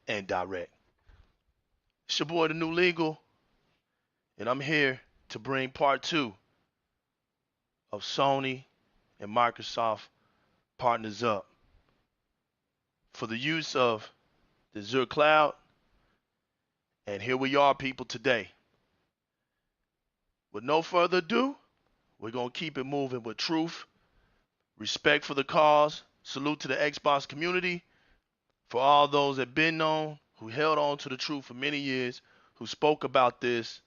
and direct. It's your boy, the New Legal, and I'm here to bring part two of Sony and Microsoft partners up for the use of the Azure Cloud. And here we are, people, today. With no further ado, we're going to keep it moving with truth, respect for the cause, salute to the Xbox community, for all those that have been known, who held on to the truth for many years, who spoke about this.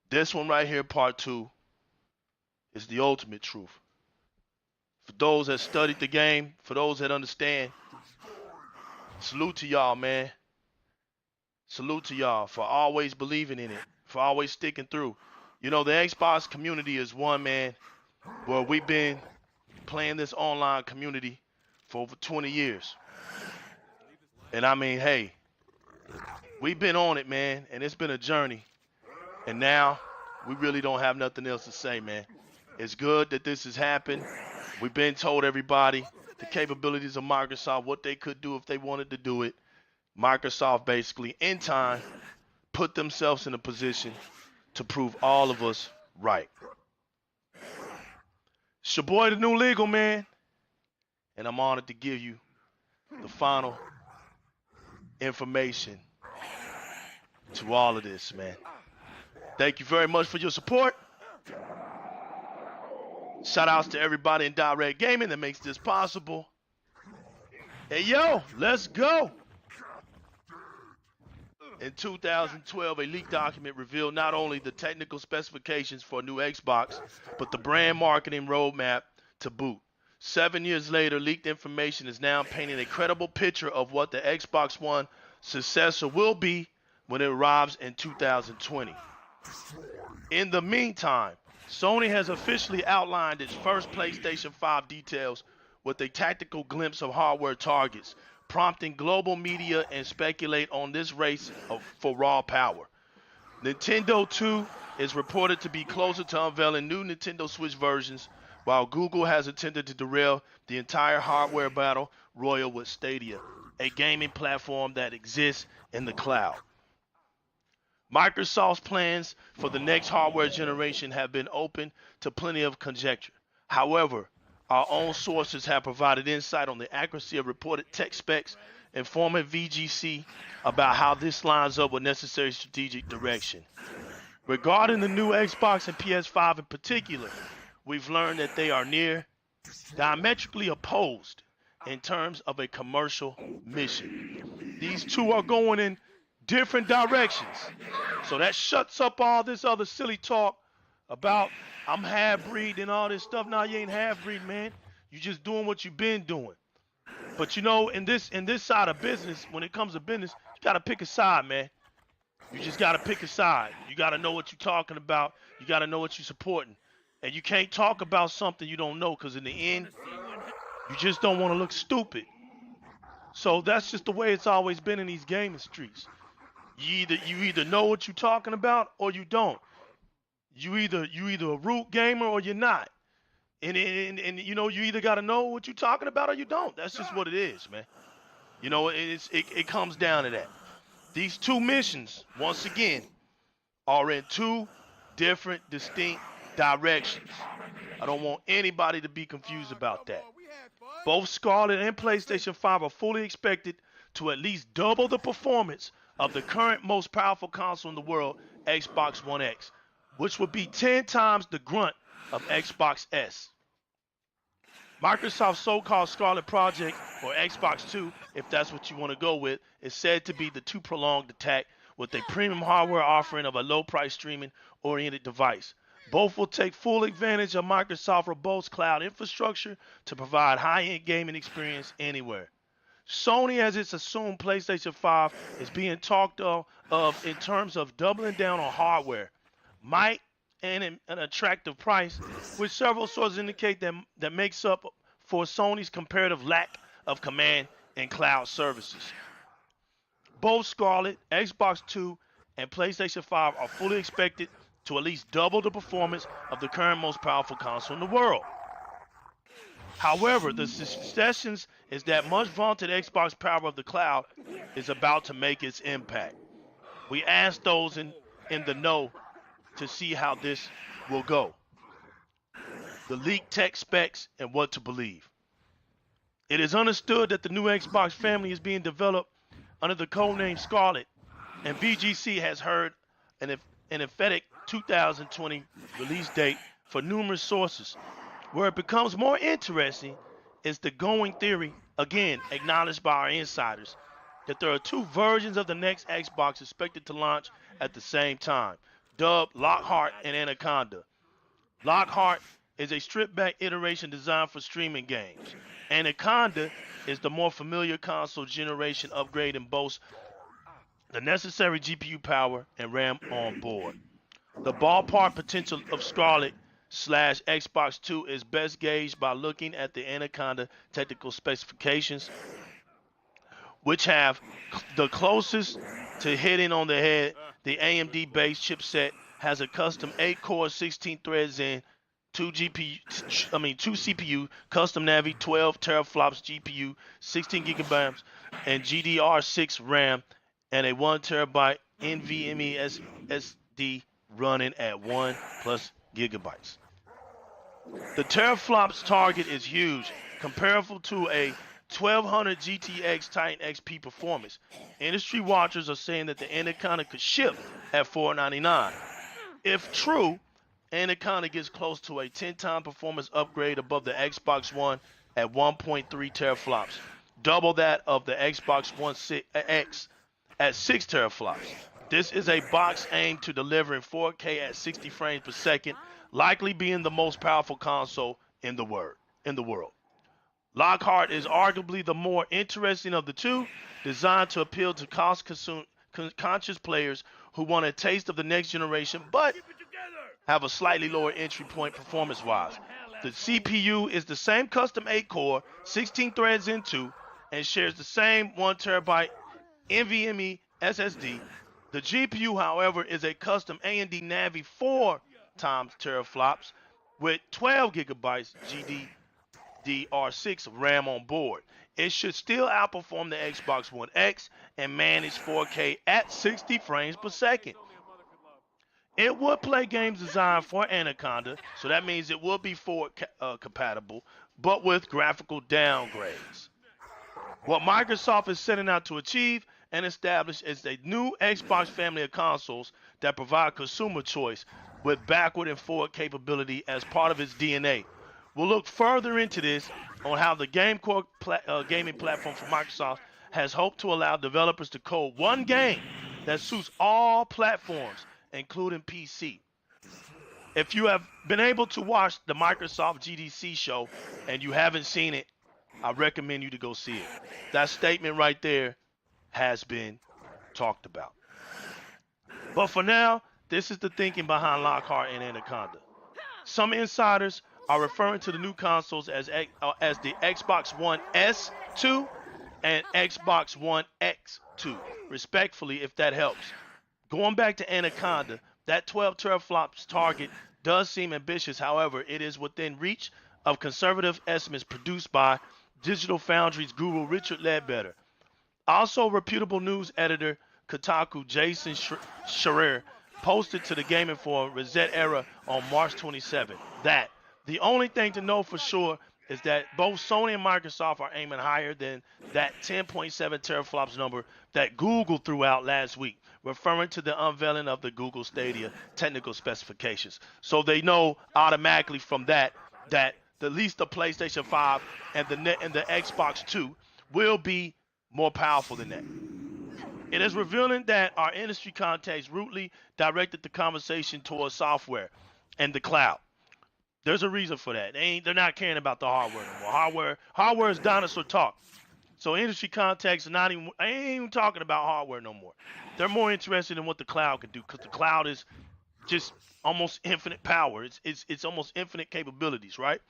This one right here, part two, is the ultimate truth. For those that studied the game, for those that understand, salute to y'all, man. Salute to y'all for always believing in it, for always sticking through. You know, the Xbox community is one, man, where we've been playing this online community for over 20 years. And I mean, hey, we've been on it, man, and it's been a journey. And now we really don't have nothing else to say, man. It's good that this has happened. We've been told everybody the capabilities of Microsoft, what they could do if they wanted to do it. Microsoft basically, in time, put themselves in a position to prove all of us right. It's your boy, the New Legal, man, and I'm honored to give you the final information to all of this, man. Thank you very much for your support. Shout outs to everybody in Di-RREC Gaming that makes this possible. Hey, yo, let's go. In 2012, a leaked document revealed not only the technical specifications for a new Xbox, but the brand marketing roadmap to boot. 7 years later, leaked information is now painting a credible picture of what the Xbox One successor will be when it arrives in 2020. In the meantime, Sony has officially outlined its first PlayStation 5 details with a tactical glimpse of hardware targets, prompting global media and speculate on this race for raw power. Nintendo, too, is reported to be closer to unveiling new Nintendo Switch versions, while Google has attempted to derail the entire hardware battle royal with Stadia, a gaming platform that exists in the cloud. Microsoft's plans for the next hardware generation have been open to plenty of conjecture. However, our own sources have provided insight on the accuracy of reported tech specs, informing VGC about how this lines up with necessary strategic direction. Regarding the new Xbox and PS5 in particular, we've learned that they are near diametrically opposed in terms of a commercial mission. These two are going in different directions. So that shuts up all this other silly talk about I'm half-breed and all this stuff. Now you ain't half-breed, man. You just doing what you've been doing. But you know, in this side of business, when it comes to business, you gotta pick a side, man. You just gotta pick a side. You gotta know what you're talking about. You gotta know what you're supporting. And you can't talk about something you don't know, because in the end, you just don't want to look stupid. So that's just the way it's always been in these gaming streets. You either know what you're talking about or you don't. You either a root gamer or you're not. And you know, you either gotta know what you're talking about or you don't. That's just what it is, man. You know, it comes down to that. These two missions, once again, are in two different, distinct directions. I don't want anybody to be confused about that. Both Scarlet and PlayStation 5 are fully expected to at least double the performance of the current most powerful console in the world, Xbox One X, which would be 10 times the grunt of Xbox S. Microsoft's so-called Scarlet Project, or Xbox 2, if that's what you want to go with, is said to be the too prolonged attack with a premium hardware offering of a low-price streaming-oriented device. Both will take full advantage of Microsoft's robust cloud infrastructure to provide high-end gaming experience anywhere. Sony, as it's assumed PlayStation 5 is being talked of in terms of doubling down on hardware, might and an attractive price, which several sources indicate that makes up for Sony's comparative lack of command and cloud services. Both Scarlet, Xbox 2, and PlayStation 5 are fully expected to at least double the performance of the current most powerful console in the world. However, the suggestions is that much vaunted Xbox power of the cloud is about to make its impact. We asked those in the know to see how this will go. The leaked tech specs and what to believe. It is understood that the new Xbox family is being developed under the codename Scarlet, and VGC has heard an emphatic 2020 release date for numerous sources. Where it becomes more interesting is the going theory, again acknowledged by our insiders, that there are two versions of the next Xbox expected to launch at the same time, dubbed Lockhart and Anaconda. Lockhart is a stripped-back iteration designed for streaming games. Anaconda is the more familiar console generation upgrade and boasts the necessary GPU power and RAM on board. The ballpark potential of Scarlet slash Xbox 2 is best gauged by looking at the Anaconda technical specifications, which have the closest to hitting on the head. The AMD-based chipset has a custom 8-core, 16-thread Zen, 2 CPU, custom Navi, 12 teraflops GPU, 16 gigabytes, and GDR6 RAM, and a 1 terabyte NVMe SSD running at 1 plus gigabytes. The teraflops target is huge, comparable to a 1200 GTX Titan XP performance. Industry watchers are saying that the Anaconda could ship at $499. If true, Anaconda gets close to a 10-time performance upgrade above the Xbox One at 1.3 teraflops, double that of the Xbox One X at 6 teraflops. This is a box aimed to deliver in 4K at 60 frames per second, likely being the most powerful console in the world. Lockhart is arguably the more interesting of the two, designed to appeal to cost-conscious players who want a taste of the next generation but have a slightly lower entry point performance-wise. The CPU is the same custom 8-core, 16 threads in 2, and shares the same 1 terabyte NVMe SSD. The GPU, however, is a custom AMD Navi 4 times teraflops with 12 gigabytes GDDR6 RAM on board. It should still outperform the Xbox One X and manage 4K at 60 frames per second. It would play games designed for Anaconda, so that means it will be forward compatible, but with graphical downgrades. What Microsoft is setting out to achieve and establish is a new Xbox family of consoles that provide consumer choice with backward and forward capability as part of its DNA. We'll look further into this on how the GameCore gaming platform for Microsoft has hoped to allow developers to code one game that suits all platforms, including PC. If you have been able to watch the Microsoft GDC show and you haven't seen it, I recommend you to go see it. That statement right there has been talked about. But for now, this is the thinking behind Lockhart and Anaconda. Some insiders are referring to the new consoles as the Xbox One S2 and Xbox One X2, respectfully, if that helps. Going back to Anaconda, that 12 teraflops target does seem ambitious. However, it is within reach of conservative estimates produced by Digital Foundry's guru Richard Ledbetter. Also, reputable news editor Kotaku Jason Schreier posted to the gaming forum Reset Era on March 27 that the only thing to know for sure is that both Sony and Microsoft are aiming higher than that 10.7 teraflops number that Google threw out last week, referring to the unveiling of the Google Stadia technical specifications. So they know automatically from that at least the PlayStation 5 and the Xbox 2 will be more powerful than that. It is revealing that our industry contacts rudely directed the conversation towards software and the cloud. There's a reason for that. They're not caring about the hardware no more. Hardware is dinosaur talk. So industry contacts ain't even talking about hardware no more. They're more interested in what the cloud can do, because the cloud is just almost infinite power. It's almost infinite capabilities, right?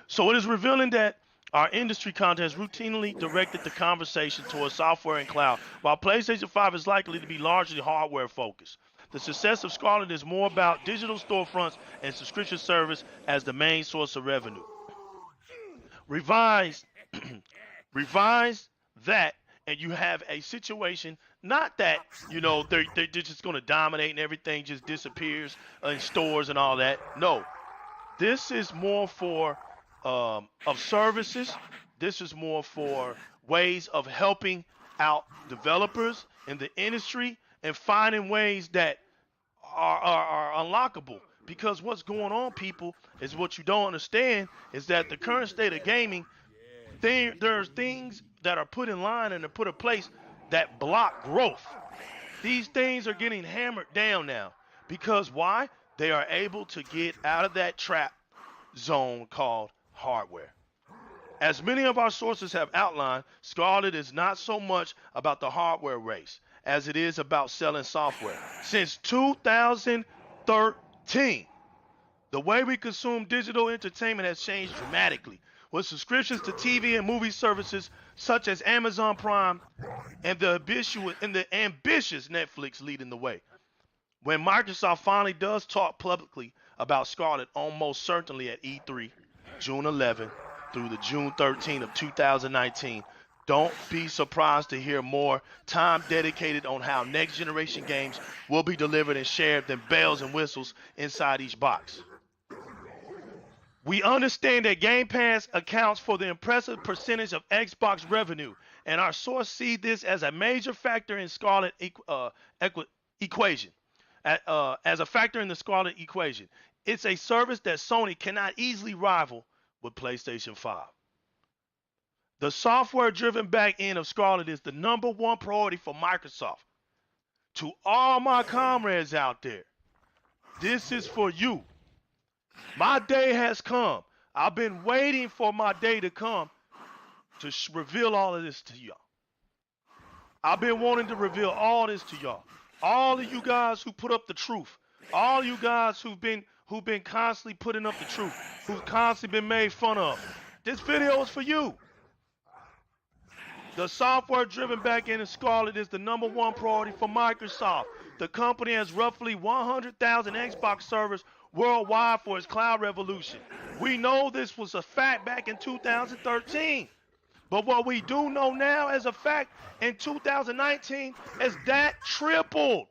So it is revealing that our industry contacts routinely directed the conversation towards software and cloud, while PlayStation 5 is likely to be largely hardware focused. The success of Scarlet is more about digital storefronts and subscription service as the main source of revenue. Revise, revise that, and you have a situation. Not that they're just going to dominate and everything just disappears in stores and all that. No, this is more for of services. This is more for ways of helping out developers in the industry and finding ways that are unlockable. Because what's going on, people, is what you don't understand is that the current state of gaming, there's things that are put in line and are put in place that block growth. These things are getting hammered down now because why? They are able to get out of that trap zone called hardware. As many of our sources have outlined, Scarlet is not so much about the hardware race as it is about selling software. Since 2013, the way we consume digital entertainment has changed dramatically, with subscriptions to TV and movie services such as Amazon Prime and the ambitious Netflix leading the way. When Microsoft finally does talk publicly about Scarlet, almost certainly at E3, June 11th through the June 13th of 2019, don't be surprised to hear more time dedicated on how next generation games will be delivered and shared than bells and whistles inside each box. We understand that Game Pass accounts for the impressive percentage of Xbox revenue, and our source see this as a major factor in Scarlet equation. As a factor in the Scarlet equation, it's a service that Sony cannot easily rival with PlayStation 5. The software-driven back end of Scarlet is the number one priority for Microsoft. To all my comrades out there, this is for you. My day has come. I've been waiting for my day to come to reveal all of this to y'all. I've been wanting to reveal all this to y'all. All of you guys who put up the truth. All you guys who've been constantly putting up the truth. Who've constantly been made fun of. This video is for you. The software-driven backend of Scarlet is the number one priority for Microsoft. The company has roughly 100,000 Xbox servers worldwide for its cloud revolution. We know this was a fact back in 2013. But what we do know now as a fact in 2019 is that tripled.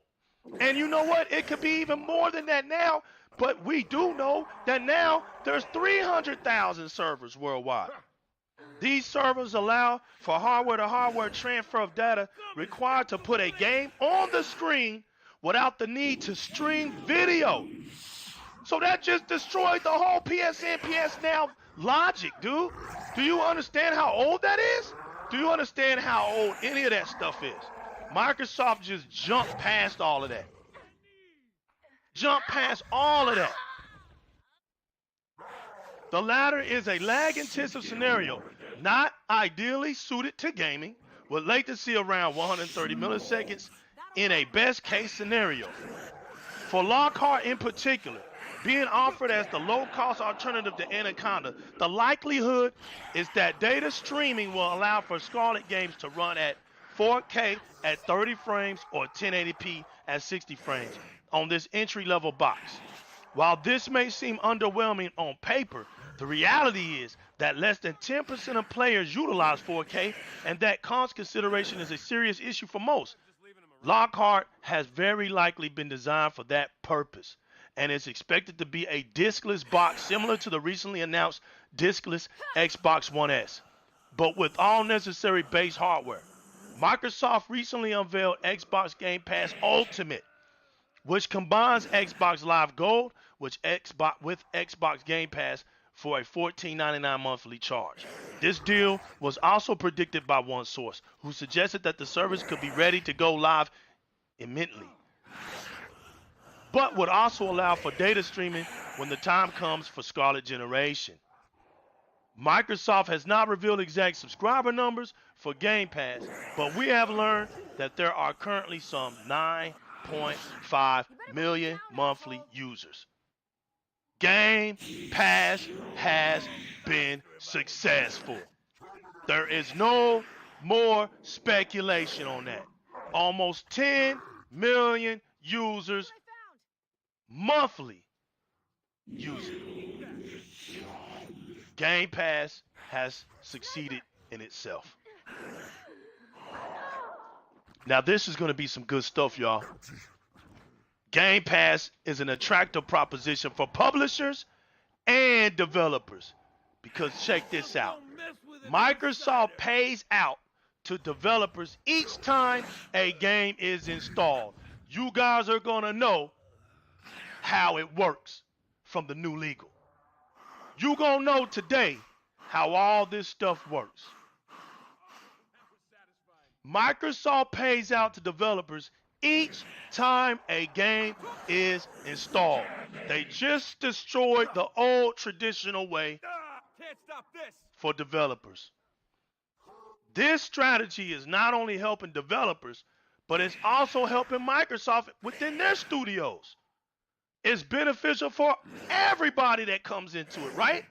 And you know what? It could be even more than that now. But we do know that now there's 300,000 servers worldwide. These servers allow for hardware-to-hardware transfer of data required to put a game on the screen without the need to stream video. So that just destroyed the whole PSN, PS Now logic, dude. Do you understand how old that is? Do you understand how old any of that stuff is? Microsoft just jumped past all of that. Jumped past all of that. The latter is a lag-intensive scenario, not ideally suited to gaming, with latency around 130 milliseconds in a best-case scenario. For Lockhart in particular, being offered as the low-cost alternative to Anaconda, the likelihood is that data streaming will allow for Scarlet games to run at 4K at 30 frames or 1080p at 60 frames on this entry-level box. While this may seem underwhelming on paper, the reality is that less than 10% of players utilize 4K, and that cost consideration is a serious issue for most. Lockhart has very likely been designed for that purpose, and is expected to be a diskless box similar to the recently announced diskless Xbox One S, but with all necessary base hardware. Microsoft recently unveiled Xbox Game Pass Ultimate, which combines Xbox Live Gold with Xbox Game Pass for a $14.99 monthly charge. This deal was also predicted by one source, who suggested that the service could be ready to go live imminently, but would also allow for data streaming when the time comes for Scarlet Generation. Microsoft has not revealed exact subscriber numbers for Game Pass, but we have learned that there are currently some 9.5 million monthly users. Game Pass has been successful. There is no more speculation on that. Almost 10 million users monthly using. Game Pass has succeeded in itself. Now, this is going to be some good stuff, y'all. Game Pass is an attractive proposition for publishers and developers. Because check this out. Microsoft pays out to developers each time a game is installed. You guys are going to know how it works from the new legal. You're going to know today how all this stuff works. Microsoft pays out to developers each time a game is installed. They just destroyed the old traditional way for developers. This strategy is not only helping developers, but it's also helping Microsoft within their studios. It's beneficial for everybody that comes into it, right?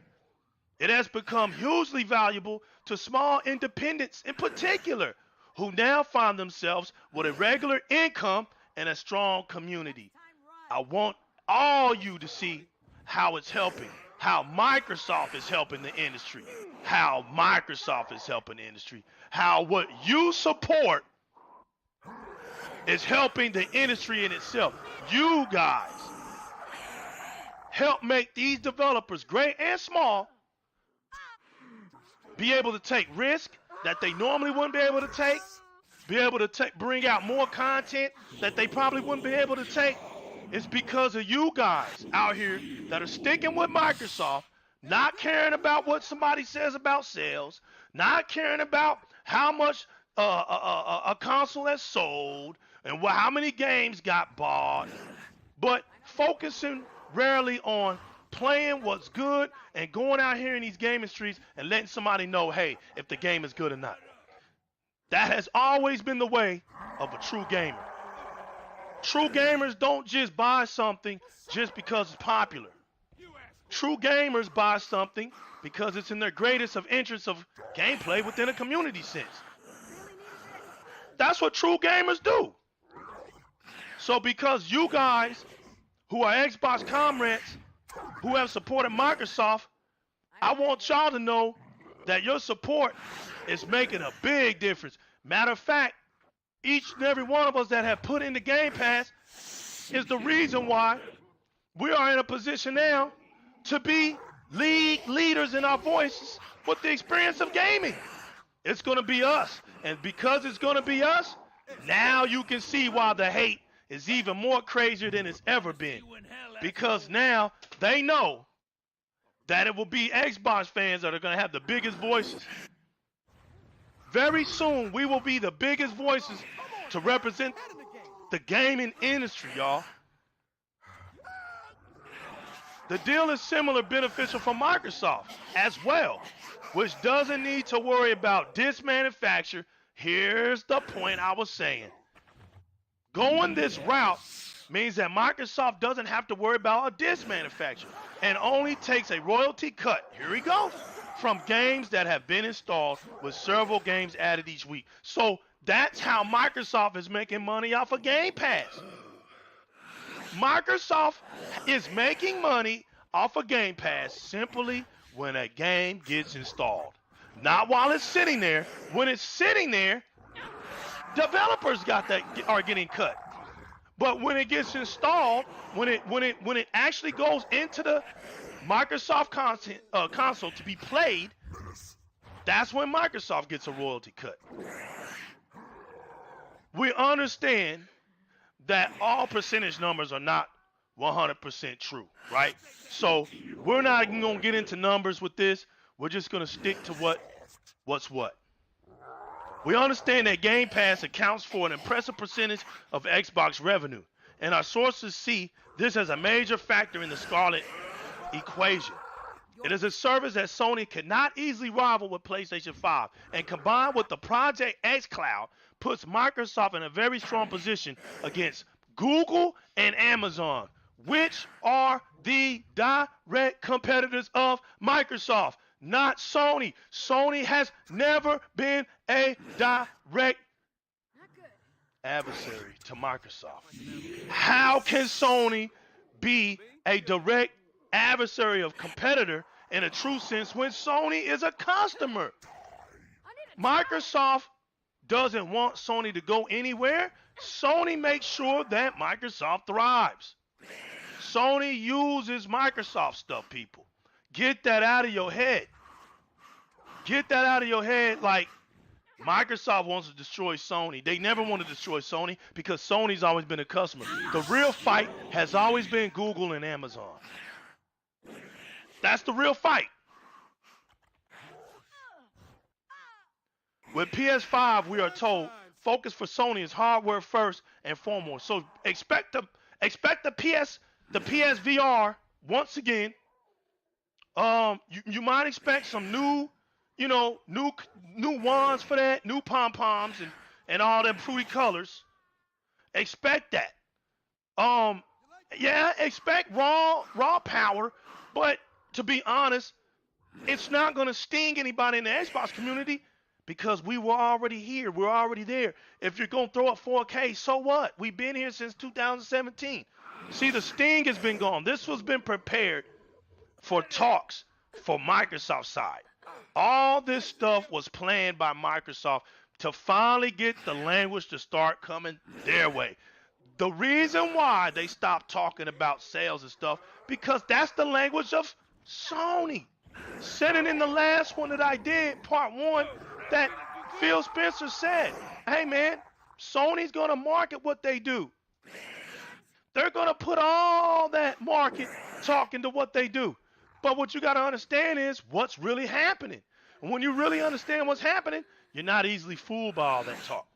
It has become hugely valuable to small independents in particular, who now find themselves with a regular income and a strong community. I want all you to see how it's helping, how Microsoft is helping the industry, how Microsoft is helping the industry, how what you support is helping the industry in itself. You guys help make these developers, great and small, be able to take risk that they normally wouldn't be able to take, be able to bring out more content that they probably wouldn't be able to take. It's because of you guys out here that are sticking with Microsoft, not caring about what somebody says about sales, not caring about how much a console has sold and how many games got bought, but focusing rarely on playing what's good and going out here in these gaming streets and letting somebody know, hey, if the game is good or not. That has always been the way of a true gamer. True gamers don't just buy something just because it's popular. True gamers buy something because it's in their greatest of interest of gameplay within a community sense. That's what true gamers do. So because you guys who are Xbox comrades who have supported Microsoft, I want y'all to know that your support is making a big difference. Matter of fact, each and every one of us that have put in the Game Pass is the reason why we are in a position now to be leaders in our voices with the experience of gaming. It's going to be us. And because it's going to be us, now you can see why the hate is even more crazier than it's ever been. Because now they know that it will be Xbox fans that are going to have the biggest voices. Very soon, we will be the biggest voices to represent the gaming industry, y'all. The deal is similar beneficial for Microsoft as well, which doesn't need to worry about disc manufacture. Here's the point I was saying. Going this route means that Microsoft doesn't have to worry about a disc manufacturer and only takes a royalty cut. Here we go. From games that have been installed with several games added each week. So that's how Microsoft is making money off of Game Pass. Microsoft is making money off of Game Pass simply when a game gets installed. Not while it's sitting there. When it's sitting there, developers are getting cut. But when it gets installed, when it actually goes into the Microsoft console to be played, that's when Microsoft gets a royalty cut. We understand that all percentage numbers are not 100% true, right? So we're not even going to get into numbers with this. We're just going to stick to what's what. We understand that Game Pass accounts for an impressive percentage of Xbox revenue, and our sources see this as a major factor in the Scarlet equation. It is a service that Sony cannot easily rival with PlayStation 5, and combined with the Project X Cloud, puts Microsoft in a very strong position against Google and Amazon, which are the direct competitors of Microsoft, not Sony. Sony has never been a direct adversary to Microsoft. How can Sony be a direct adversary of competitor in a true sense when Sony is a customer. Microsoft doesn't want Sony to go anywhere. Sony makes sure that Microsoft thrives. Sony uses Microsoft stuff, people. Get that out of your head. Get that out of your head. Like, Microsoft wants to destroy Sony. They never want to destroy Sony because Sony's always been a customer. The real fight has always been Google and Amazon. That's the real fight. With PS5, we are told focus for Sony is hardware first and foremost. So expect the PSVR once again. You might expect some new wands for that, new pom-poms and all them fruity colors. Expect that. Yeah, expect raw power, but to be honest, it's not gonna sting anybody in the Xbox community because we were already here. We're already there. If you're gonna throw up 4K, so what? We've been here since 2017. See, the sting has been gone. This has been prepared for talks for Microsoft side. All this stuff was planned by Microsoft to finally get the language to start coming their way. The reason why they stopped talking about sales and stuff, because that's the language of Sony. Said it in the last one that I did, part 1, that Phil Spencer said, hey man, Sony's going to market what they do. They're going to put all that market talk into what they do. But what you got to understand is what's really happening. And when you really understand what's happening, you're not easily fooled by all that talk.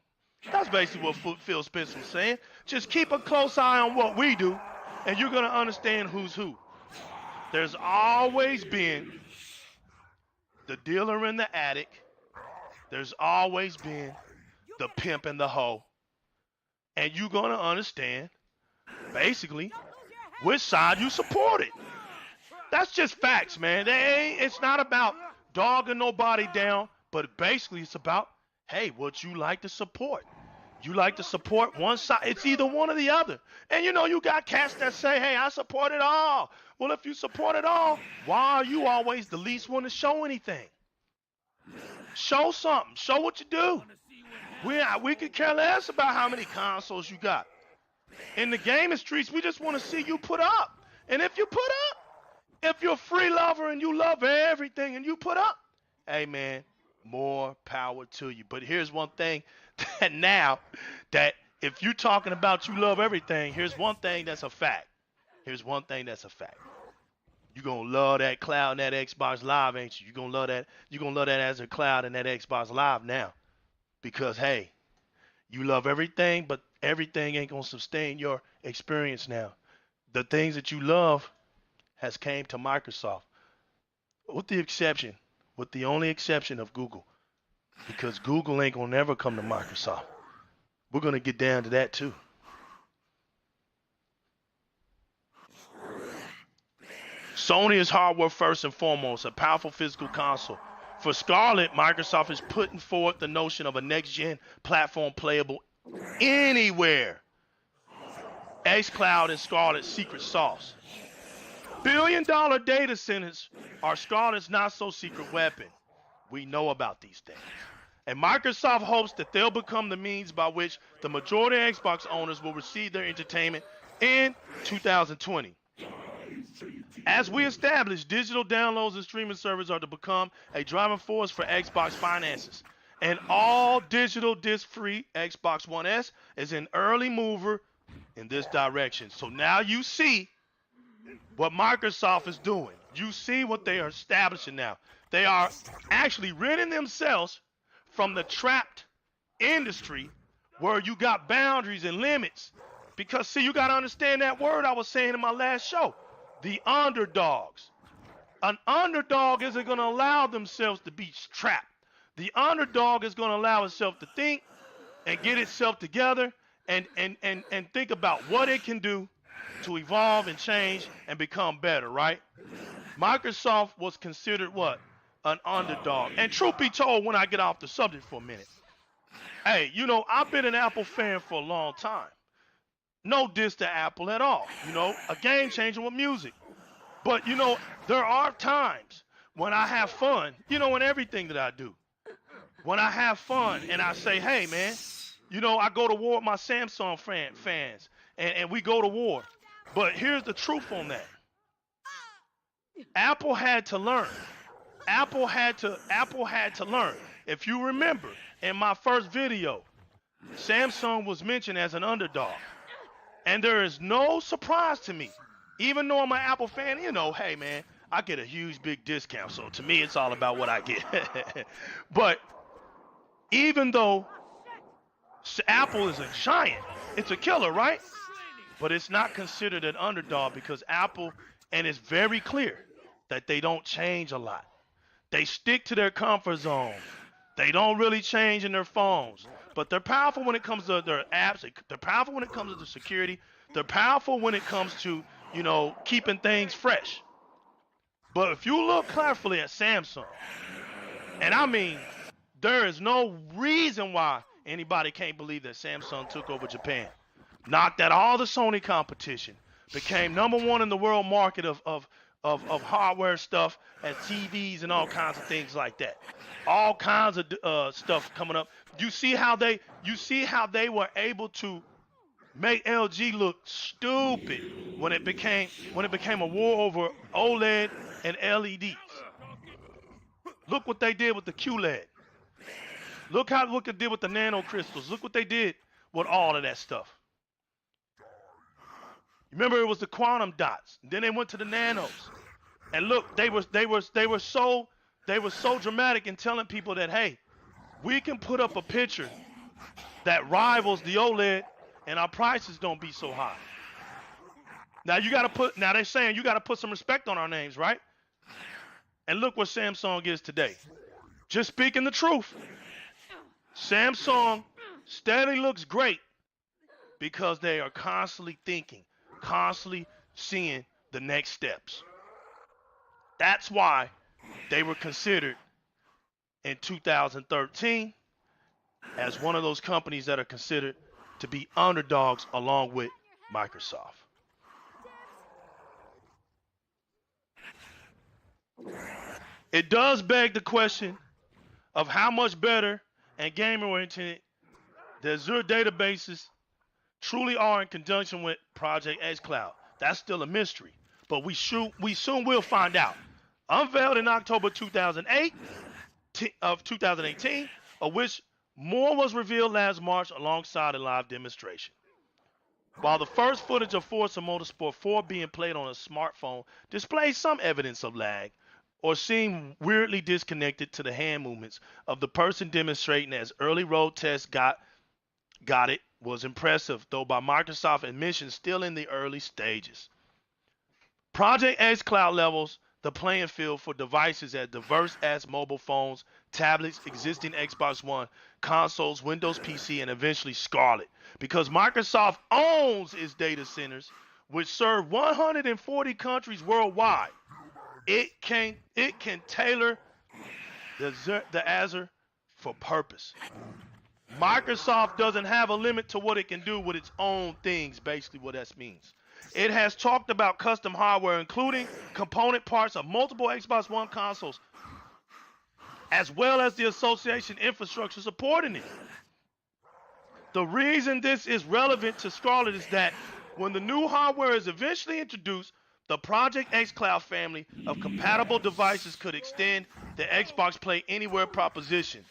That's basically what Phil Spencer was saying. Just keep a close eye on what we do, and you're going to understand who's who. There's always been the dealer and the addict. There's always been the pimp and the hoe. And you're going to understand, basically, which side you supported. That's just facts, man. It's not about dogging nobody down, but basically it's about, hey, what you like to support. You like to support one side. It's either one or the other. And you got cats that say, hey, I support it all. Well, if you support it all, why are you always the least one to show anything? Show something. Show what you do. We could care less about how many consoles you got. In the gaming streets, we just want to see you put up. And if you put up, if you're a free lover and you love everything and you put up, hey, man, more power to you. But here's one thing that now that if you're talking about you love everything, here's one thing that's a fact. Here's one thing that's a fact. You're going to love that cloud and that Xbox Live, ain't you? You're going to love that. You're going to love that as a cloud and that Xbox Live now. Because, hey, you love everything, but everything ain't going to sustain your experience now. The things that you love has came to Microsoft. With the only exception of Google. Because Google ain't going to never come to Microsoft. We're going to get down to that too. Sony is hardware first and foremost, a powerful physical console. For Scarlett, Microsoft is putting forth the notion of a next-gen platform playable anywhere. xCloud is Scarlett's secret sauce. Billion-dollar data centers are Scarlett's not-so-secret weapon. We know about these things. And Microsoft hopes that they'll become the means by which the majority of Xbox owners will receive their entertainment in 2020. As we established, digital downloads and streaming services are to become a driving force for Xbox finances. And all digital disc-free Xbox One S is an early mover in this direction. So now you see what Microsoft is doing. You see what they are establishing now. They are actually ridding themselves from the trapped industry where you got boundaries and limits. Because, see, you got to understand that word I was saying in my last show. The underdogs. An underdog isn't going to allow themselves to be trapped. The underdog is going to allow itself to think and get itself together and think about what it can do to evolve and change and become better, right? Microsoft was considered what? An underdog. And truth be told, when I get off the subject for a minute, hey, I've been an Apple fan for a long time. No diss to Apple at all. A game changer with music. But you know, there are times when I have fun, you know, in everything that I do. When I have fun and I say, hey man, you know, I go to war with my Samsung fans and we go to war. But here's the truth on that. Apple had to learn. Apple had to learn. If you remember in my first video, Samsung was mentioned as an underdog. And there is no surprise to me. Even though I'm an Apple fan, you know, hey man, I get a huge big discount. So to me it's all about what I get. But even though Apple is a giant, it's a killer, right? But it's not considered an underdog because Apple, and it's very clear that they don't change a lot. They stick to their comfort zone. They don't really change in their phones. But they're powerful when it comes to their apps. They're powerful when it comes to the security. They're powerful when it comes to, you know, keeping things fresh. But if you look carefully at Samsung, and I mean, there is no reason why anybody can't believe that Samsung took over Japan, knocked out all the Sony competition, became #1 in the world market of hardware stuff and TVs and all kinds of things like that. All kinds of stuff coming up. You see how they were able to make LG look stupid when it became a war over OLED and LEDs. Look what they did with the QLED. Look what they did with the nano crystals. Look what they did with all of that stuff. Remember, it was the quantum dots. Then they went to the nanos. And look, they were so dramatic in telling people that, hey, we can put up a picture that rivals the OLED and our prices don't be so high. Now they're saying you gotta put some respect on our names, right? And look what Samsung is today. Just speaking the truth. Samsung steadily looks great because they are constantly thinking, constantly seeing the next steps. That's why they were considered in 2013 as one of those companies that are considered to be underdogs along with Microsoft. It does beg the question of how much better and game-oriented the Azure databases truly are in conjunction with Project xCloud. That's still a mystery, but we soon will find out. Unveiled in October 2018, of which more was revealed last March alongside a live demonstration. While the first footage of Forza Motorsport 4 being played on a smartphone displays some evidence of lag or seemed weirdly disconnected to the hand movements of the person demonstrating as early road tests got it was impressive, though by Microsoft admission still in the early stages. Project xCloud levels the playing field for devices as diverse as mobile phones, tablets, existing Xbox One, consoles, Windows PC, and eventually Scarlet. Because Microsoft owns its data centers, which serve 140 countries worldwide, it can tailor the Azure for purpose. Microsoft doesn't have a limit to what it can do with its own things, basically what that means. It has talked about custom hardware, including component parts of multiple Xbox One consoles, as well as the association infrastructure supporting it. The reason this is relevant to Scarlett is that when the new hardware is eventually introduced, the Project xCloud family of compatible devices could extend the Xbox Play Anywhere proposition.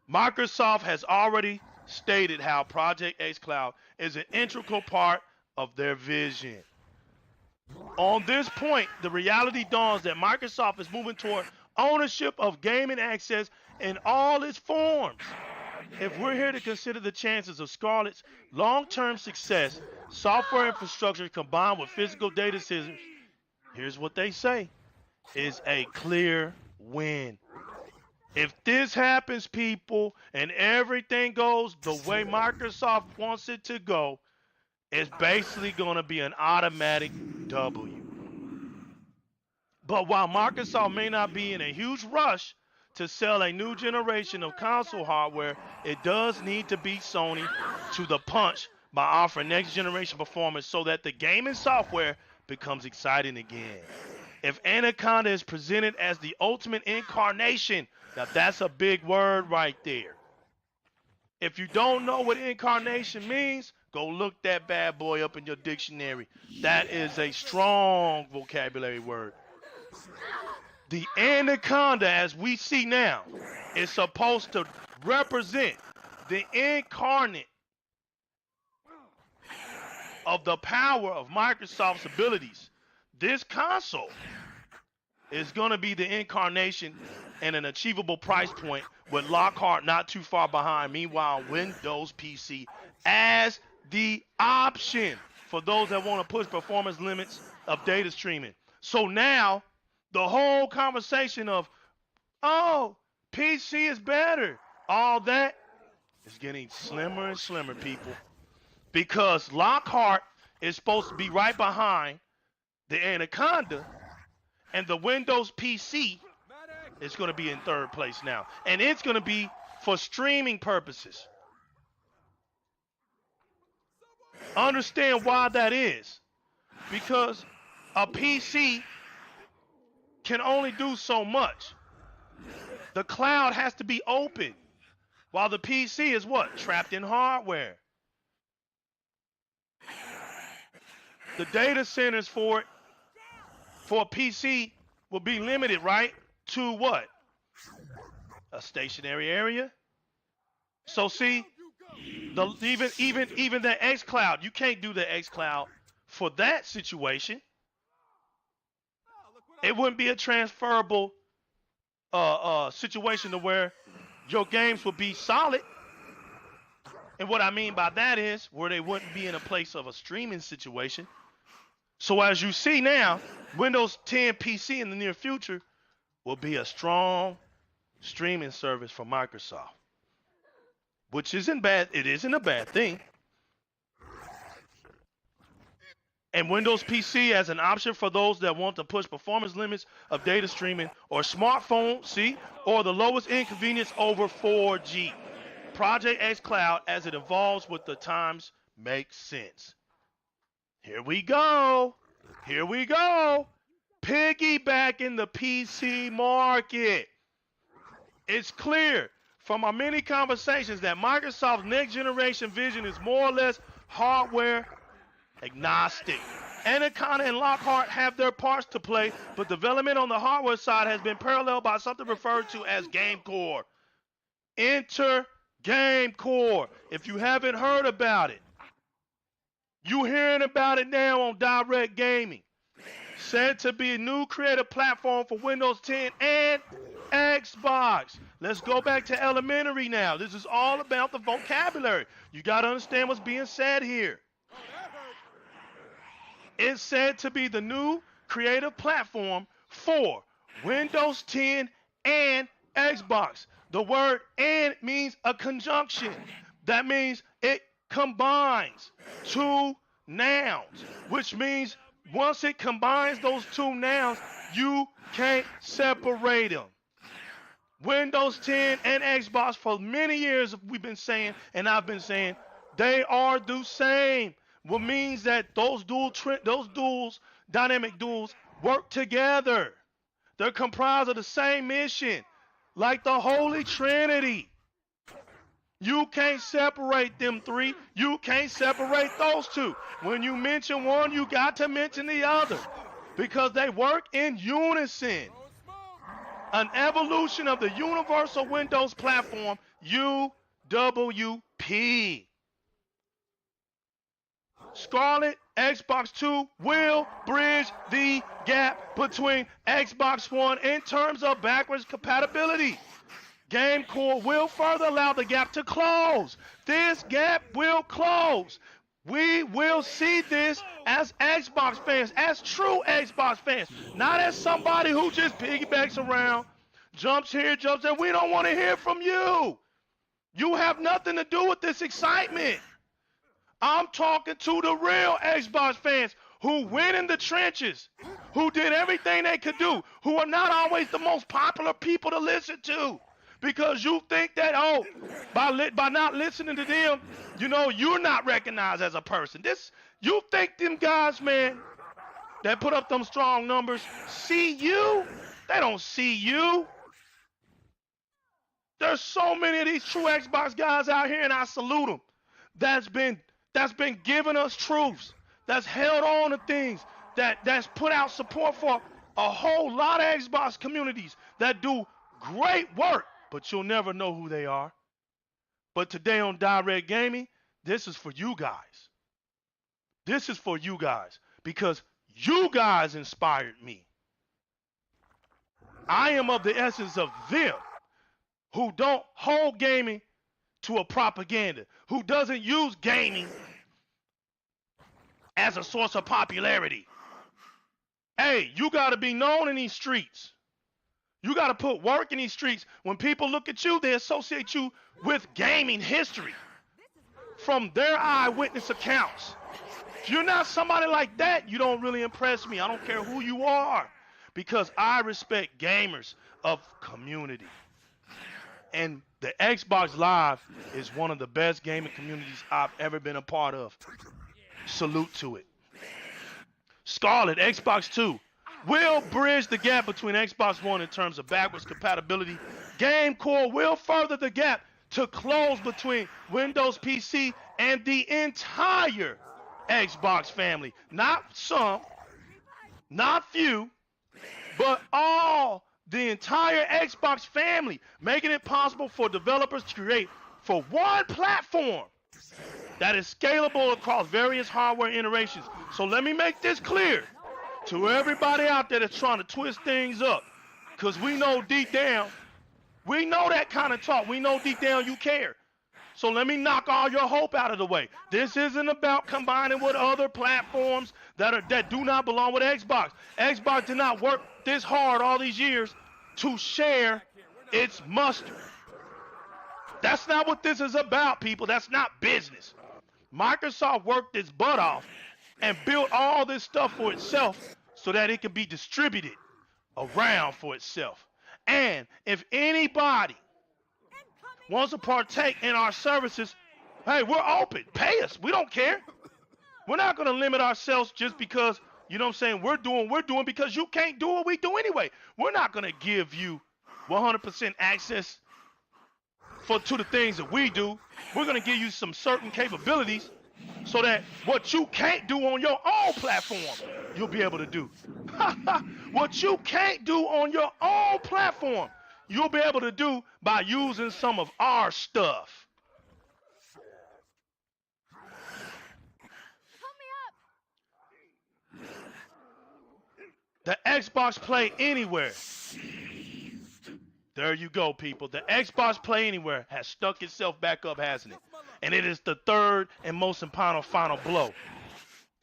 Microsoft has already stated how Project xCloud is an integral part of their vision. On this point, the reality dawns that Microsoft is moving toward ownership of gaming access in all its forms. If we're here to consider the chances of Scarlett's long-term success, software infrastructure combined with physical data centers, here's what they say, is a clear win. If this happens, people, and everything goes the way Microsoft wants it to go, it's basically going to be an automatic W. But while Microsoft may not be in a huge rush to sell a new generation of console hardware, it does need to beat Sony to the punch by offering next generation performance so that the gaming software becomes exciting again. If Anaconda is presented as the ultimate incarnation, now that's a big word right there. If you don't know what incarnation means, go look that bad boy up in your dictionary. That is a strong vocabulary word. The Anaconda, as we see now, is supposed to represent the incarnate of the power of Microsoft's abilities. This console is going to be the incarnation and an achievable price point with Lockhart not too far behind. Meanwhile, Windows PC as the option for those that want to push performance limits of data streaming. So now the whole conversation of, oh, PC is better, all that is getting slimmer and slimmer, people, because Lockhart is supposed to be right behind the Anaconda, and the Windows PC is going to be in third place now. And it's going to be for streaming purposes. Understand why that is. Because a PC can only do so much. The cloud has to be open, while the PC is what? Trapped in hardware. The data centers for it, for a PC, will be limited, right? To what? A stationary area. So see, even the xCloud, you can't do the xCloud for that situation. It wouldn't be a transferable situation to where your games would be solid. And what I mean by that is where they wouldn't be in a place of a streaming situation. So as you see now, Windows 10 PC in the near future will be a strong streaming service for Microsoft, which isn't bad. It isn't a bad thing. And Windows PC as an option for those that want to push performance limits of data streaming or smartphone, see, or the lowest inconvenience over 4G. Project X Cloud, as it evolves with the times, makes sense. Here we go. Here we go. Piggybacking the PC market. It's clear from our many conversations that Microsoft's next generation vision is more or less hardware agnostic. Anaconda and Lockhart have their parts to play, but development on the hardware side has been paralleled by something referred to as Game Core. Enter Game Core. If you haven't heard about it, you're hearing about it now on Di-RREC Gaming. Said to be a new creative platform for Windows 10 and Xbox. Let's go back to elementary now. This is all about the vocabulary. You got to understand what's being said here. It's said to be the new creative platform for Windows 10 and Xbox. The word "and" means a conjunction. That means it combines two nouns, which means once it combines those two nouns, you can't separate them. Windows 10 and Xbox, for many years we've been saying, and I've been saying, they are the same. What means that those dynamic duals work together. They're comprised of the same mission, like the Holy Trinity. You can't separate them three. You can't separate those two. When you mention one, you got to mention the other because they work in unison. An evolution of the Universal Windows Platform, UWP. Scarlet Xbox 2 will bridge the gap between Xbox One in terms of backwards compatibility. Game Core will further allow the gap to close. This gap will close. We will see this as Xbox fans, as true Xbox fans, not as somebody who just piggybacks around, jumps here, jumps there. We don't want to hear from you. You have nothing to do with this excitement. I'm talking to the real Xbox fans who went in the trenches, who did everything they could do, who are not always the most popular people to listen to. because you think that, oh, by not listening to them, you know, you're not recognized as a person. You think them guys, man, that put up them strong numbers see you? They don't see you. There's so many of these true Xbox guys out here, and I salute them. That's been giving us truths. That's held on to things. That's put out support for a whole lot of Xbox communities that do great work, but you'll never know who they are. But today on Di-RREC Gaming, this is for you guys. This is for you guys because you guys inspired me. I am of the essence of them who don't hold gaming to a propaganda, who doesn't use gaming as a source of popularity. Hey, you got to be known in these streets. You got to put work in these streets. When people look at you, they associate you with gaming history from their eyewitness accounts. If you're not somebody like that, you don't really impress me. I don't care who you are because I respect gamers of community. And the Xbox Live is one of the best gaming communities I've ever been a part of. Salute to it. Scarlet, Xbox 2, will bridge the gap between Xbox One in terms of backwards compatibility. GameCore will further the gap to close between Windows PC and the entire Xbox family. Not some, not few, but all the entire Xbox family, making it possible for developers to create for one platform that is scalable across various hardware iterations. So let me make this clear to everybody out there that's trying to twist things up, because we know deep down, we know that kind of talk. We know deep down you care. So let me knock all your hope out of the way. This isn't about combining with other platforms that do not belong with Xbox. Xbox did not work this hard all these years to share its mustard. That's not what this is about, people. That's not business. Microsoft worked its butt off and built all this stuff for itself so that it can be distributed around for itself. And if anybody wants to partake in our services, hey, we're open. Pay us. We don't care. We're not going to limit ourselves just because, you know what I'm saying, we're doing because you can't do what we do anyway. We're not going to give you 100% access to the things that we do. We're going to give you some certain capabilities so that what you can't do on your own platform, you'll be able to do. What you can't do on your own platform, you'll be able to do by using some of our stuff. The Xbox Play Anywhere. There you go, people. The Xbox Play Anywhere has stuck itself back up, hasn't it? And it is the third and most important final blow.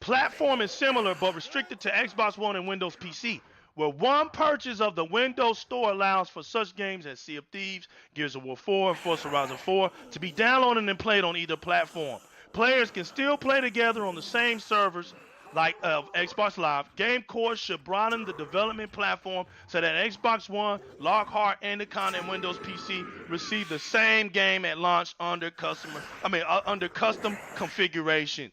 Platform is similar but restricted to Xbox One and Windows PC, where one purchase of the Windows Store allows for such games as Sea of Thieves, Gears of War 4, and Forza Horizon 4 to be downloaded and played on either platform. Players can still play together on the same servers like Xbox Live. GameCore should broaden the development platform so that Xbox One, Lockhart, and the content Windows PC receive the same game at launch under custom configuration.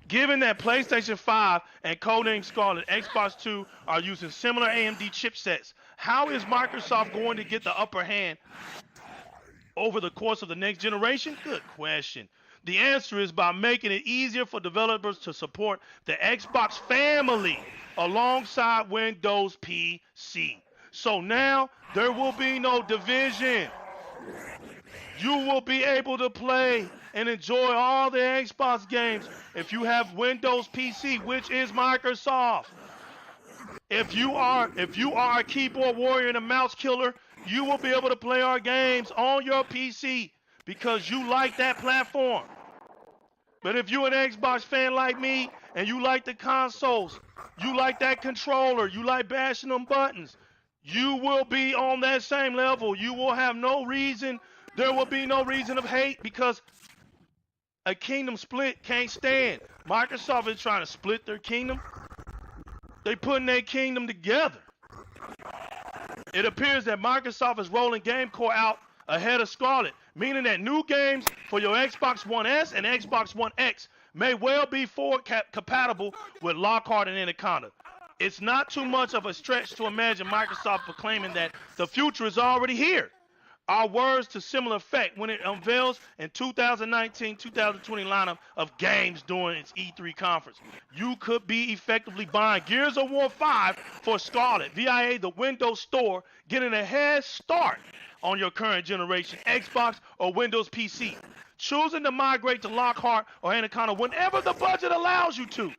Given that PlayStation 5 and codename Scarlet Xbox 2 are using similar AMD chipsets, how is Microsoft going to get the upper hand over the course of the next generation? Good question. The answer is by making it easier for developers to support the Xbox family alongside Windows PC. So now there will be no division. You will be able to play and enjoy all the Xbox games if you have Windows PC, which is Microsoft. If you are a keyboard warrior and a mouse killer, you will be able to play our games on your PC because you like that platform. But if you're an Xbox fan like me and you like the consoles, you like that controller, you like bashing them buttons, you will be on that same level. You will have no reason, there will be no reason of hate because a kingdom split can't stand. Microsoft is trying to split their kingdom. They putting their kingdom together. It appears that Microsoft is rolling GameCore out ahead of Scarlet, meaning that new games for your Xbox One S and Xbox One X may well be forward compatible with Lockhart and Anaconda. It's not too much of a stretch to imagine Microsoft proclaiming that the future is already here. Our words to similar effect when it unveils in 2019-2020 lineup of games during its E3 conference. You could be effectively buying Gears of War 5 for Scarlet via the Windows Store, getting a head start on your current generation Xbox or Windows PC. Choosing to migrate to Lockhart or Anaconda whenever the budget allows you to,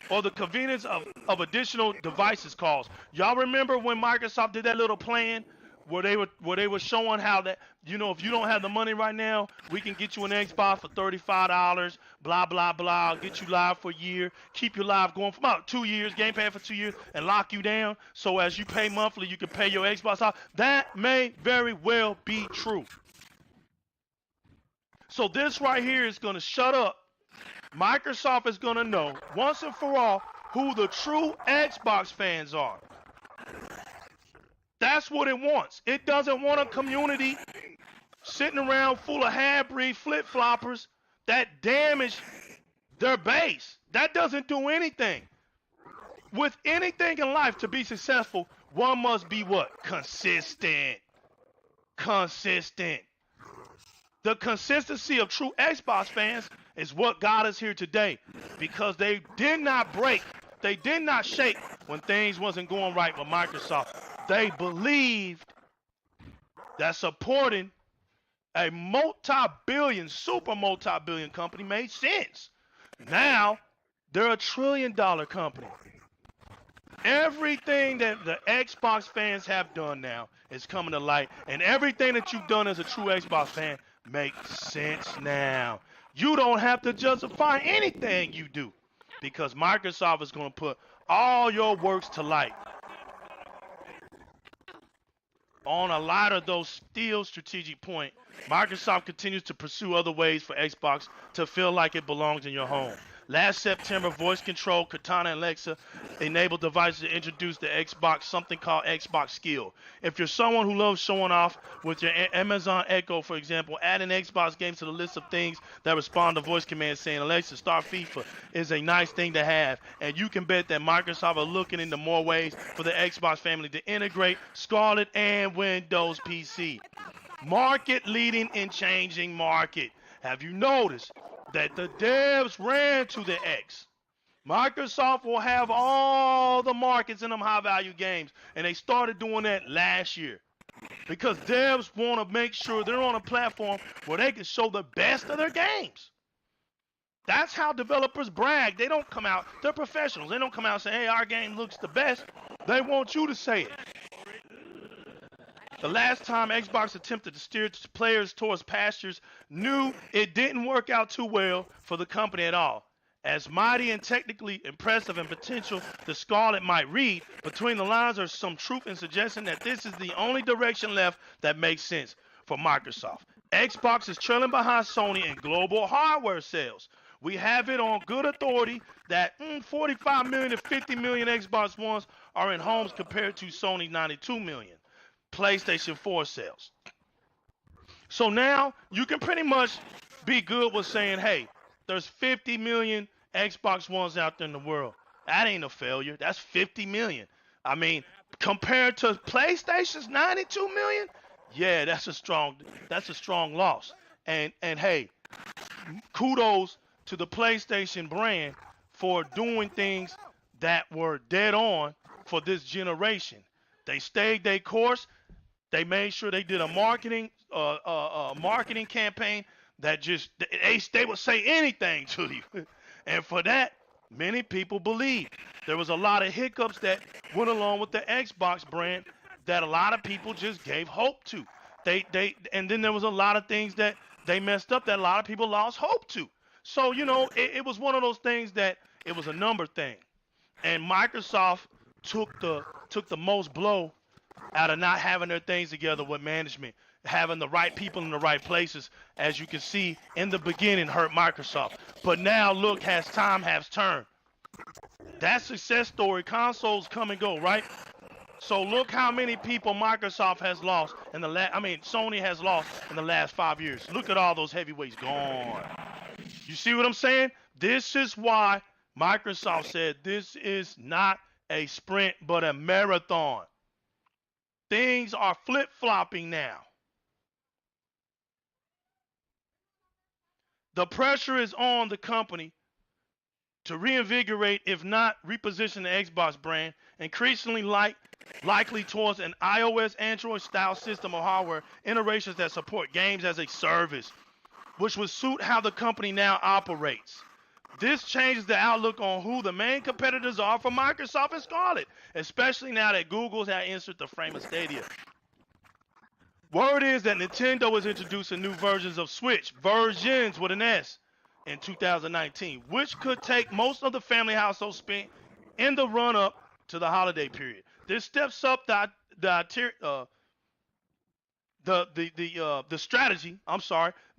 or the convenience of additional devices calls. Y'all remember when Microsoft did that little plan where they were showing how that, you know, if you don't have the money right now, we can get you an Xbox for $35, blah, blah, blah, get you live for a year, keep you live going for about 2 years, Game Pass for 2 years, and lock you down. So as you pay monthly, you can pay your Xbox off. That may very well be true. So this right here is going to shut up. Microsoft is going to know once and for all who the true Xbox fans are. That's what it wants. It doesn't want a community sitting around full of half-breed flip-floppers that damage their base. That doesn't do anything. With anything in life to be successful, one must be what? Consistent. Consistent. The consistency of true Xbox fans is what got us here today, because they did not break, they did not shake when things wasn't going right with Microsoft. They believed that supporting a multi-billion, super multi-billion company made sense. Now, they're a $1 trillion company. Everything that the Xbox fans have done now is coming to light, and everything that you've done as a true Xbox fan makes sense now. You don't have to justify anything you do, because Microsoft is going to put all your works to light. On a lighter, though still strategic point, Microsoft continues to pursue other ways for Xbox to feel like it belongs in your home. Last September, voice control, Cortana, and Alexa enabled devices to introduce the Xbox, something called Xbox Skill. If you're someone who loves showing off with your Amazon Echo, for example, adding Xbox games to the list of things that respond to voice commands saying, Alexa, start FIFA, is a nice thing to have. And you can bet that Microsoft are looking into more ways for the Xbox family to integrate Scarlet and Windows PC. Market leading and changing market. Have you noticed that the devs ran to the X? Microsoft will have all the markets in them high-value games, and they started doing that last year because devs want to make sure they're on a platform where they can show the best of their games. That's how developers brag. They don't come out, they're professionals. They don't come out and say, hey, our game looks the best. They want you to say it. The last time Xbox attempted to steer players towards pastures knew it didn't work out too well for the company at all. As mighty and technically impressive and potential the Scarlet might read, between the lines are some truth in suggesting that this is the only direction left that makes sense for Microsoft. Xbox is trailing behind Sony in global hardware sales. We have it on good authority that 45 million to 50 million Xbox Ones are in homes compared to Sony's 92 million PlayStation 4 sales. So now you can pretty much be good with saying, hey, there's 50 million Xbox Ones out there in the world. That ain't a failure. That's 50 million. I mean, compared to PlayStation's 92 million, yeah, that's a strong loss. And hey, kudos to the PlayStation brand for doing things that were dead on for this generation. They stayed their course. They made sure they did a marketing campaign that just they would say anything to you, and for that, many people believed. There was a lot of hiccups that went along with the Xbox brand that a lot of people just gave hope to. And then there was a lot of things that they messed up that a lot of people lost hope to. So you know, it was one of those things that it was a number thing, and Microsoft took the most blow out of not having their things together with management, having the right people in the right places. As you can see, in the beginning hurt Microsoft, but now look, as time has turned, that success story, consoles come and go, right? So look how many people Microsoft has lost in the Sony has lost in the last 5 years. Look at all those heavyweights gone. You see what I'm saying? This is why Microsoft said this is not a sprint but a marathon. Things are flip-flopping now. The pressure is on the company to reinvigorate, if not reposition, the Xbox brand, increasingly likely towards an iOS, Android style system of hardware iterations that support games as a service, which would suit how the company now operates. This changes the outlook on who the main competitors are for Microsoft and Scarlett, especially now that Google's had entered the frame of Stadia. Word is that Nintendo is introducing new versions of Switch, versions with an S, in 2019, which could take most of the family household spent in the run-up to the holiday period. This steps up the strategy,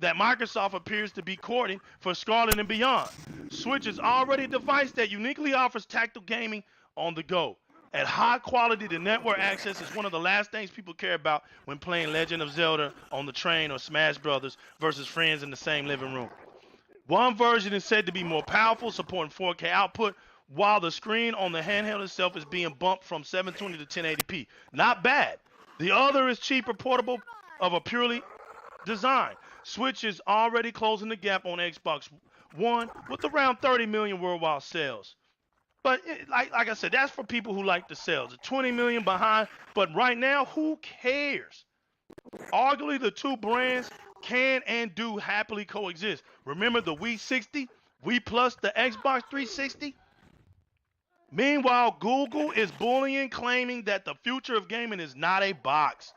that Microsoft appears to be courting for Scarlett and beyond. Switch is already a device that uniquely offers tactile gaming on the go. At high quality, the network access is one of the last things people care about when playing Legend of Zelda on the train or Smash Brothers versus friends in the same living room. One version is said to be more powerful, supporting 4K output, while the screen on the handheld itself is being bumped from 720 to 1080p. Not bad. The other is cheaper, portable, of a purely design. Switch is already closing the gap on Xbox One with around 30 million worldwide sales. But like I said, that's for people who like the sales. The 20 million behind, but right now, who cares? Arguably, the two brands can and do happily coexist. Remember the Wii 60, Wii Plus, the Xbox 360? Meanwhile, Google is bullying, claiming that the future of gaming is not a box,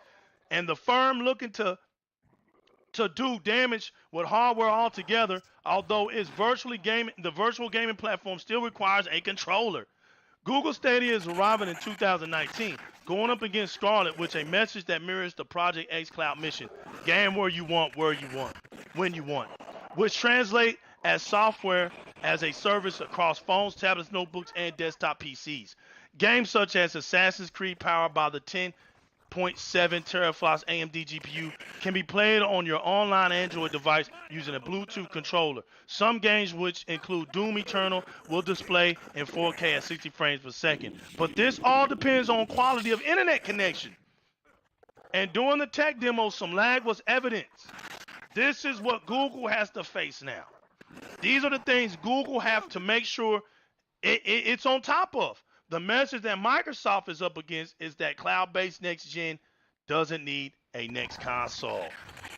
and the firm looking to do damage with hardware altogether, although the virtual gaming platform still requires a controller. Google Stadia is arriving in 2019, going up against Scarlett, with a message that mirrors the Project X Cloud mission. Game where you want, when you want. Which translate as software as a service across phones, tablets, notebooks, and desktop PCs. Games such as Assassin's Creed, powered by the 10.7 teraflops AMD GPU, can be played on your online Android device using a Bluetooth controller. Some games, which include Doom Eternal, will display in 4K at 60 frames per second. But this all depends on quality of internet connection. And during the tech demo, some lag was evident. This is what Google has to face now. These are the things Google have to make sure it's on top of. The message that Microsoft is up against is that cloud-based next-gen doesn't need a next console.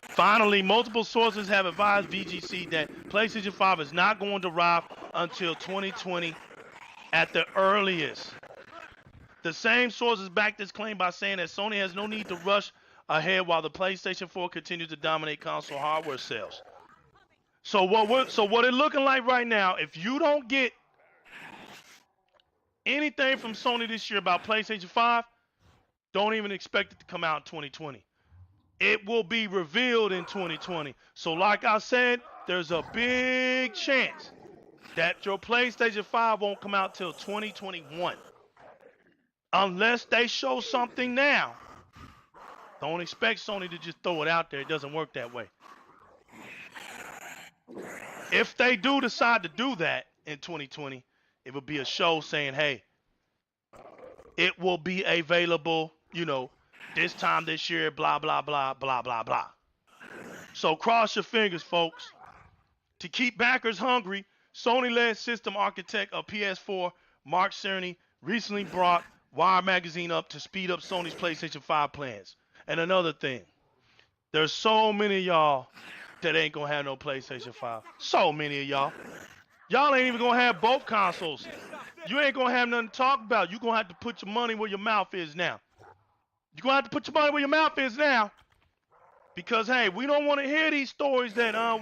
Finally, multiple sources have advised VGC that PlayStation 5 is not going to arrive until 2020 at the earliest. The same sources back this claim by saying that Sony has no need to rush ahead while the PlayStation 4 continues to dominate console hardware sales. So what it's looking like right now, if you don't get anything from Sony this year about PlayStation 5, don't even expect it to come out in 2020. It will be revealed in 2020. So like I said, there's a big chance that your PlayStation 5 won't come out till 2021. Unless they show something now. Don't expect Sony to just throw it out there. It doesn't work that way. If they do decide to do that in 2020, it will be a show saying, hey, it will be available, this time this year, blah, blah, blah, blah, blah, blah. So cross your fingers, folks. To keep backers hungry, Sony-led system architect of PS4, Mark Cerny, recently brought Wire Magazine up to speed up Sony's PlayStation 5 plans. And another thing, there's so many of y'all that ain't gonna have no PlayStation 5. So many of y'all. Y'all ain't even gonna have both consoles. You ain't gonna have nothing to talk about. You're gonna have to put your money where your mouth is now. You're gonna have to put your money where your mouth is now. Because, hey, we don't want to hear these stories that, I'm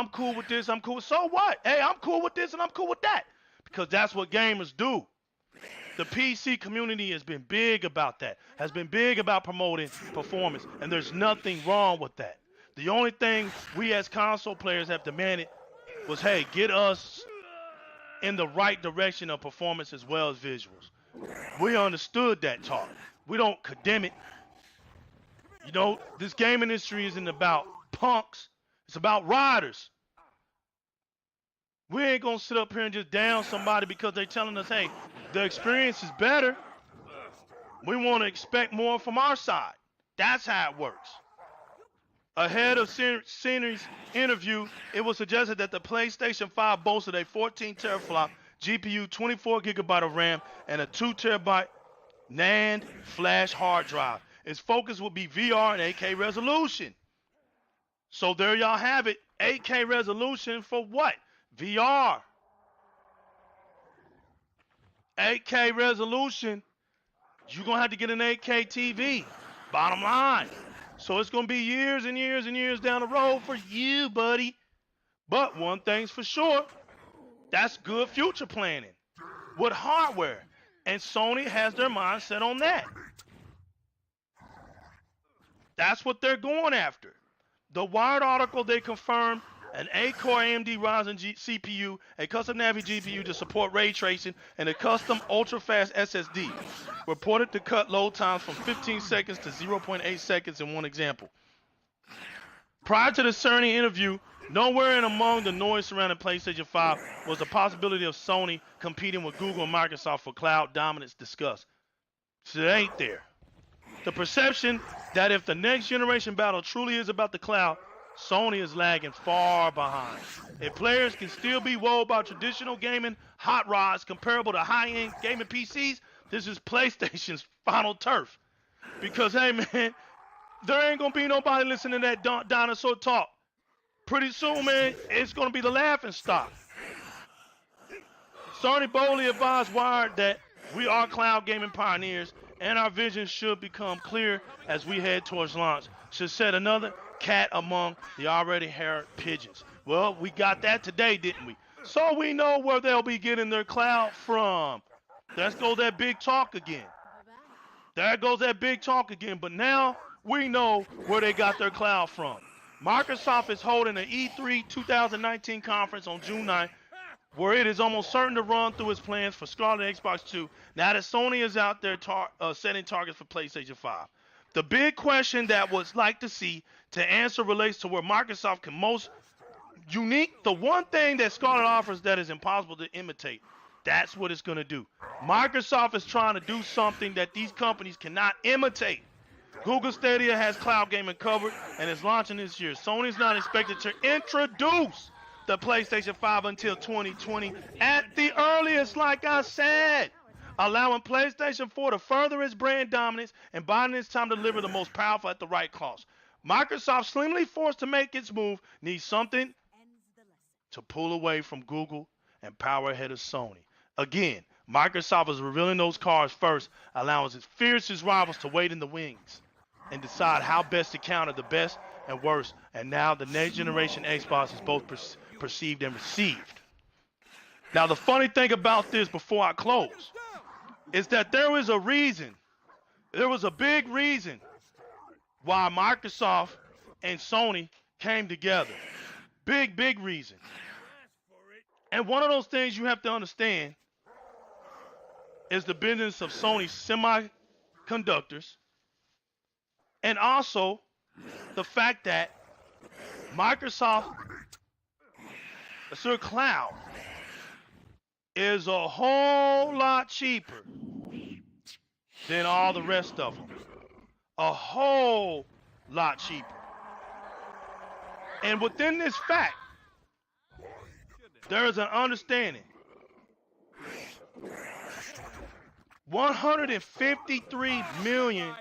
cool with this, I'm cool with... So what? Hey, I'm cool with this and I'm cool with that. Because that's what gamers do. The PC community has been big about that, has been big about promoting performance, and there's nothing wrong with that. The only thing we as console players have demanded was, hey, get us in the right direction of performance as well as visuals. We understood that talk. We don't condemn it. You know, this game industry isn't about punks. It's about riders. We ain't gonna sit up here and just down somebody because they're telling us, hey, the experience is better. We want to expect more from our side. That's how it works. Ahead of Scenery's interview, it was suggested that the PlayStation 5 boasted a 14 teraflop GPU, 24 gigabyte of RAM, and a 2 terabyte NAND flash hard drive. Its focus would be VR and 8K resolution. So there y'all have it. 8K resolution for what? VR. 8K resolution. You're going to have to get an 8K TV. Bottom line. So it's going to be years and years and years down the road for you, buddy. But one thing's for sure. That's good future planning with hardware. And Sony has their mind set on that. That's what they're going after. The Wired article, they confirmed an 8-core AMD Ryzen CPU, a custom Navi GPU to support ray tracing, and a custom ultra-fast SSD, reported to cut load times from 15 seconds to 0.8 seconds in one example. Prior to the Cerny interview, nowhere in among the noise surrounding PlayStation 5 was the possibility of Sony competing with Google and Microsoft for cloud dominance discussed. So it ain't there. The perception that if the next generation battle truly is about the cloud, Sony is lagging far behind. If players can still be wowed by traditional gaming hot rods comparable to high-end gaming PCs, this is PlayStation's final turf. Because, hey, man, there ain't going to be nobody listening to that dinosaur talk. Pretty soon, man, it's going to be the laughing stock. Sony boldly advised Wired that we are cloud gaming pioneers, and our vision should become clear as we head towards launch. Should set another cat among the already haired pigeons. Well, we got that today, didn't we? So we know where they'll be getting their cloud from. There goes that big talk again. There goes that big talk again. But now we know where they got their cloud from. Microsoft is holding an E3 2019 conference on June 9th, where it is almost certain to run through its plans for Scarlet Xbox 2, now that Sony is out there setting targets for PlayStation 5. The big question that was like to see to answer relates to where Microsoft can most unique, the one thing that Scarlet offers that is impossible to imitate. That's what it's going to do. Microsoft is trying to do something that these companies cannot imitate. Google Stadia has cloud gaming covered and is launching this year. Sony's not expected to introduce the PlayStation 5 until 2020 at the earliest, like I said, allowing PlayStation 4 to further its brand dominance and biding its time to deliver the most powerful at the right cost. Microsoft, slimly forced to make its move, needs something to pull away from Google and power ahead of Sony. Again, Microsoft is revealing those cards first, allowing its fiercest rivals to wait in the wings and decide how best to counter the best and worst. And now the next generation Xbox is both perceived and received. Now, the funny thing about this before I close is that there was a reason. There was a big reason why Microsoft and Sony came together. Big reason. And one of those things you have to understand is the business of Sony's semiconductors, and also the fact that Microsoft Azure Cloud is a whole lot cheaper than all the rest of them. A whole lot cheaper. And within this fact, there is an understanding. 153 million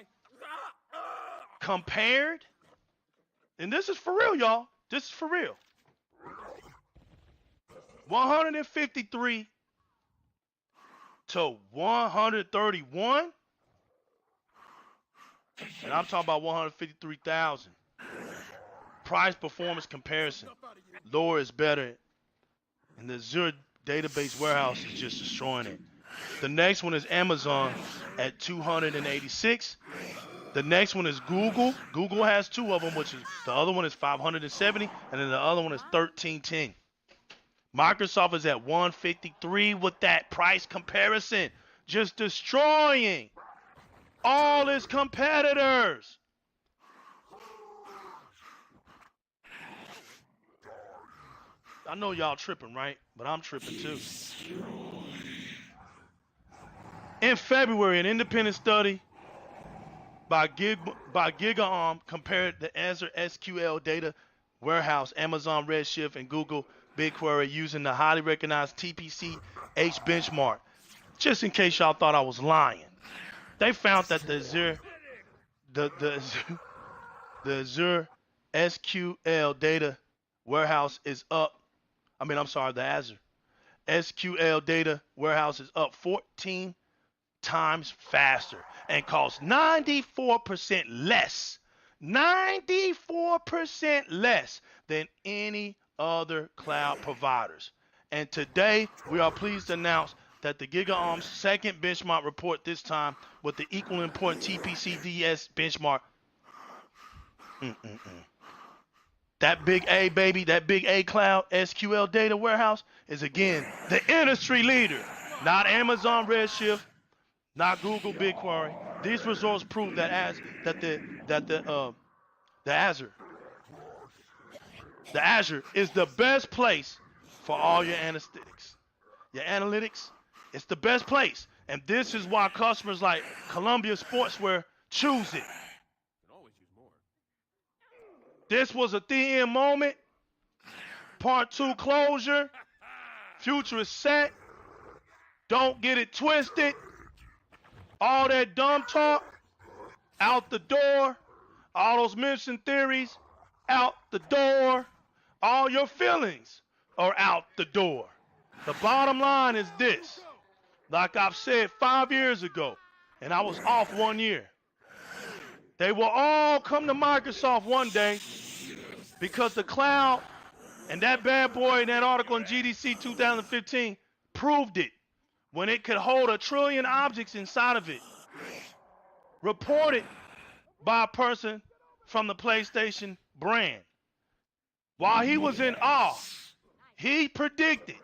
compared, and this is for real, y'all. This is for real. 153 to 131, and I'm talking about 153,000. Price performance comparison. Lower is better, and the Azure database warehouse is just destroying it. The next one is Amazon at 286. The next one is Google. Google has two of them, which is the other one is 570, and then the other one is 1310. Microsoft is at 153 with that price comparison. just destroying all its competitors. I know y'all tripping, right? But I'm tripping too. In February, an independent study by GigaOM compared the Azure SQL data warehouse, Amazon Redshift, and Google BigQuery using the highly recognized TPC H benchmark. Just in case y'all thought I was lying, they found that the Azure SQL data warehouse is up. The Azure SQL data warehouse is up 14 times faster and costs 94% less. 94% less than any other cloud providers. And today, we are pleased to announce that the GigaOM's second benchmark report, this time with the equal important TPC-DS benchmark. That big A, baby, that big A cloud SQL data warehouse is again the industry leader. Not Amazon Redshift, not Google BigQuery. These results prove that the Azure is the best place for all your analytics. Your analytics, it's the best place. And this is why customers like Columbia Sportswear choose it. This was a TM moment. Part 2 closure. Future is set. Don't get it twisted. All that dumb talk, out the door. All those mission theories, out the door. All your feelings are out the door. The bottom line is this. Like I've said 5 years ago, and I was off 1 year. They will all come to Microsoft one day because the cloud and that bad boy in that article in GDC 2015 proved it when it could hold 1 trillion objects inside of it. Reported by a person from the PlayStation brand. While he was in awe, he predicted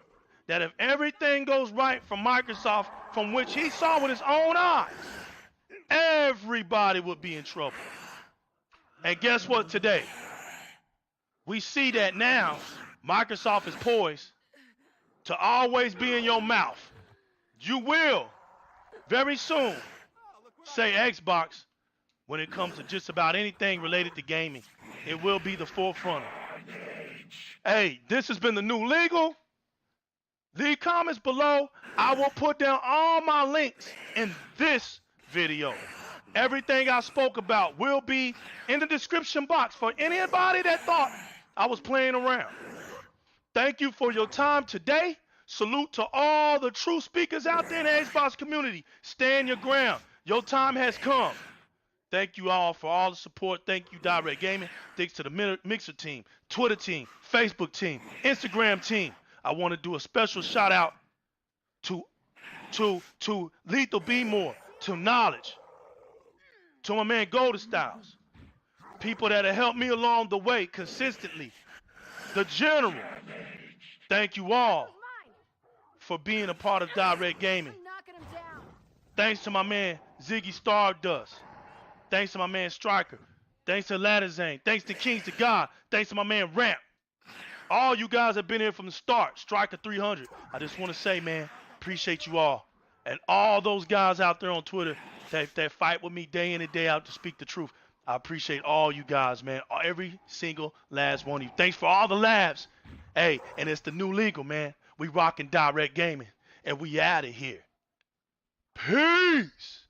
that if everything goes right from Microsoft, from which he saw with his own eyes, everybody would be in trouble. And guess what today? We see that now Microsoft is poised to always be in your mouth. You will, very soon, say Xbox when it comes to just about anything related to gaming. It will be the forefront. Hey, this has been the new legal. Leave comments below. I will put down all my links in this video. Everything I spoke about will be in the description box for anybody that thought I was playing around. Thank you for your time today. Salute to all the true speakers out there in the Xbox community. Stand your ground. Your time has come. Thank you all for all the support. Thank you, Di-RREC Gaming. Thanks to the Mixer team, Twitter team, Facebook team, Instagram team. I want to do a special shout out to Lethal Be More, to Knowledge, to my man Golden Styles. People that have helped me along the way consistently. The General. Thank you all for being a part of Di-RREC Gaming. Thanks to my man Ziggy Stardust. Thanks to my man Striker. Thanks to Ladazane. Thanks to Kings to God. Thanks to my man Ramp. All you guys have been here from the start. Striker 300. I just want to say, man, appreciate you all. And all those guys out there on Twitter that fight with me day in and day out to speak the truth. I appreciate all you guys, man. Every single last one of you. Thanks for all the laughs. Hey, and it's the new legal, man. We rocking Di-RREC Gaming. And we out of here. Peace.